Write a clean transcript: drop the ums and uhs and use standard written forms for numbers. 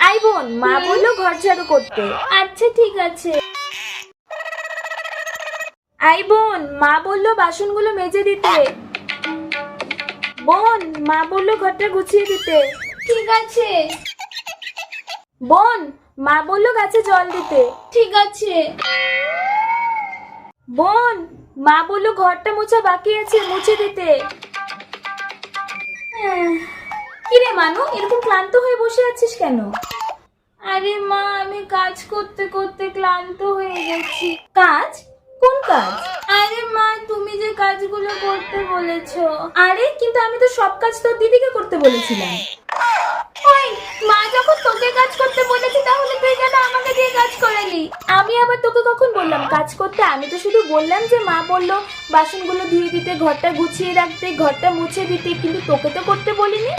I বোন, মা বললো ঘর ঝাড়ু করতে। আচ্ছা ঠিক আছে। আই বোন, মা বললো বাসনগুলো মেজে দিতে। বোন, মা বললো ঘরটা গুছিয়ে দিতে। ঠিক আছে। বোন, মা বললো গাছে জল দিতে। ঠিক আছে। বোন, মা বললো ঘরটা মোছা বাকি আছে, মুছে দিতে। কিরে মানু, এরকম ক্লান্ত হয়ে বসে আছিস কেন? আরে মা, আমি কাজ করতে করতে ক্লান্ত হয়ে গেছি। কাজ? কোন কাজ? আরে মা, তুমি যে কাজগুলো করতে বলেছো। আরে কিন্তু আমি তো সব কাজ তোর দিদিকে করতে বলেছিলাম। ওই, মা যখন তোকে কাজ করতে বলেছি তাহলে তুই কেন আমাকে দিয়ে কাজ করালি? আমি আবার তোকে কখন বললাম কাজ করতে? আমি তো শুধু বললাম যে মা বললো বাসনগুলো ধুয়ে দিতে, ঘরটা গুছিয়ে রাখতে, ঘরটা মুছে দিতে, কিন্তু তোকে তো করতে বলিনি।